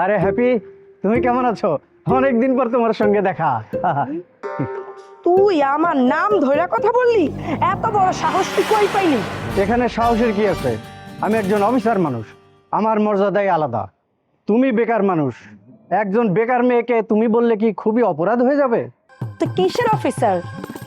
আরে হ্যাপি, তুমি কেমন আছো? অনেকদিন পর তোমার সঙ্গে দেখা। তুই আমার নাম ধরে কথা বললি? এত বড় সাহস তুই কই পাইলি? এখানে সাহসের কি আছে? আমি একজন অফিসার মানুষ, আমার মর্যাদাই আলাদা। তুমি বেকার মানুষ, একজন বেকার মেয়েকে তুমি বললে কি খুবই অপরাধ হয়ে যাবে? তুই কিসের অফিসার?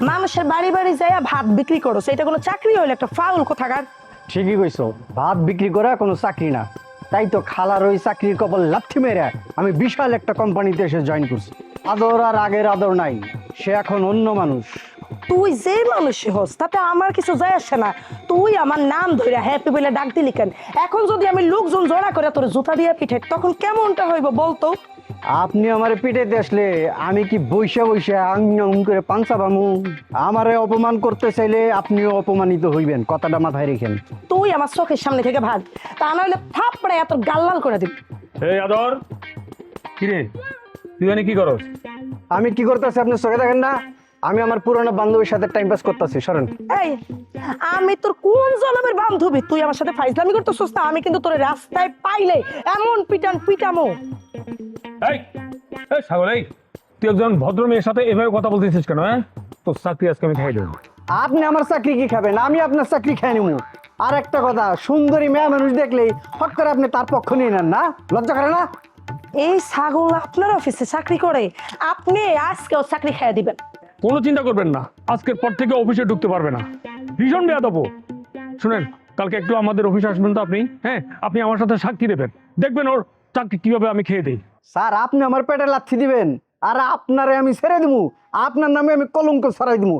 মানুষের বাড়ি বাড়ি যাইয়া ভাত বিক্রি করো, সেটা কোনো চাকরি হইলে একটা ফাউল কোথাকার। ঠিকই কইছো, ভাত বিক্রি করা কোনো চাকরি না। তাই তো খালার ওই চাকরির কপাল লাথি মেরে আমি বিশাল একটা কোম্পানিতে এসে জয়েন করছি। আদর আর আগের আদর নাই, সে এখন অন্য মানুষ। তুই যে মানুষই হোস তাতে আমার কিছু যায় আসে না। তুই আমার নাম ধরে হ্যাপি বলে ডাক দিলি কেন? এখন যদি আমি লোকজন জড়া করে তোর জুতা দিয়ে পিঠে, তখন কেমনটা হইব বলতো? আপনি আমার পিঠেতে আসলে আমি কি বৈশা বৈশা আং করে পাংসা বামু? আমারে অপমান করতে চাইলে আপনিও অপমানিত হইবেন, কথাটা মাথায় রেখেন। তুই আমার চোখের সামনে থেকে ভাগ, তা নাহলে থাপড়ে এত গাল্লাল করে দিবি। এই আদর, কিরে তুই জানি কি করস? আমি কি করতেছি আপনি চোখে দেখেন না? আমি আমার পুরোনো বান্ধবীর সাথে টাইম পাস করতেছি, সরেন। এই, আমি তোর কোন জনমের বান্ধবী? তুই আমার সাথে ফাইজলামি করতেছিস না? আমি কিন্তু তোর রাস্তায় পাইলে এমন পিটামো। এই এই ছাগল, এই তুই একজন ভদ্র মেয়ের সাথে এভাবে কথা বলতেছিস কেন? হ্যাঁ, তোর চাকরি আজকে আমি খাই দেবো। আপনি আমার চাকরি কি খাবেন? আমি আপনার চাকরি খাই নিব। আর একটা কথা, সুন্দরী মেয়ে মানুষ দেখলেই হট করে আপনি তার পক্ষ নিয়ে নেন না? লজ্জা করে না? এই ছাগল আপনার অফিসে চাকরি করে, আপনি আজকেও চাকরি খেয়ে দিবেন। কোনো চিন্তা করবেন না, আজকের পর থেকে অফিসে ঢুকতে পারবে না। ভীষণ বেয়াদব। শুনেন, কালকে একটু আমাদের অফিসে আসবেন তো আপনি। হ্যাঁ, আপনি আমার সাথে সাক্ষী দেবেন, দেখবেন ওর চাকরি কিভাবে আমি খেয়ে দিই। স্যার, আপনি আমার পেটে লাথি দিবেন আর আপনারে আমি ছেড়ে দিব? আপনার নামে আমি কলঙ্ক ছড়াই দিব,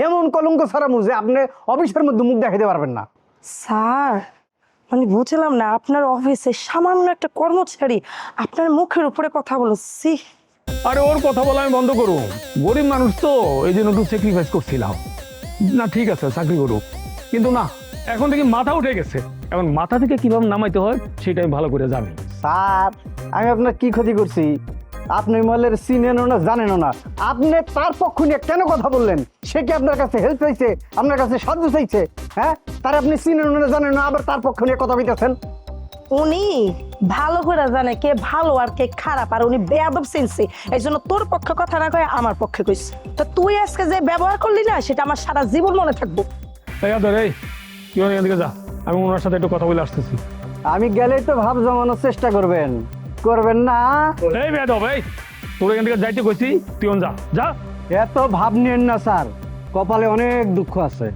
এমন কলঙ্ক ছড়াবো যে আপনি অফিসের মধ্যে মুখ দেখাতে পারবেন না। স্যার, মানে বুঝলাম না, আপনার অফিসে সামান্য একটা কর্মচারী আপনার মুখের উপরে কথা বলছি। আরে ওর কথা বলা আমি বন্ধ করুন, গরিব মানুষ তো, এই জন্য একটু স্যাক্রিফাইস করছিলাম। না ঠিক আছে, চাকরি করুক, কিন্তু না, এখন থেকে মাথা উঠে গেছে। এখন মাথা থেকে কিভাবে নামাইতে হয় সেটা আমি ভালো করে জানি। স্যার, আমি আপনার কি ক্ষতি করছি? আপনি মহলের চিনেনও না, জানেনও না। আপনি তার পক্ষ নিয়ে কেন কথা বললেন? সে কি আপনার কাছে হেল্প চাইছে, আপনার কাছে সাহায্য চাইছে? হ্যাঁ, তার আপনি চিনেনও না, জানেন না, আবার তার পক্ষ নিয়ে কথা বলতেছেন। উনি ভালো করে জানে কে ভালো আর কে খারাপ, আর উনি বেয়াদব চিনছে, এই জন্য তোর পক্ষে কথা না কয়ে আমার পক্ষে কইছে। তো তুই আজকে যে ব্যবহার করলি না, সেটা আমার সারা জীবন মনে থাকবো। এই আদর, এই তুই এখান থেকে যা, আমি ওনার সাথে একটু কথা বলে আসতেছি। আমি গেলেই তো ভাব জমানোর চেষ্টা করবেন, করবেন না? এই বেয়াদব, এই তোর এখান থেকে যাইতে কইছি, তুই যা যা। এত ভাব নিয়েন না স্যার, কপালে অনেক দুঃখ আছে।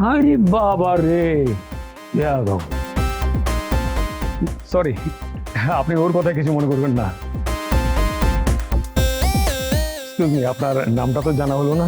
আরে বাবা রে, বেয়াদব। সরি, আপনি ওর কথা কিছু মনে করবেন না। এক্সকিউজ মি, আপনার নামটা তো জানা হলো না।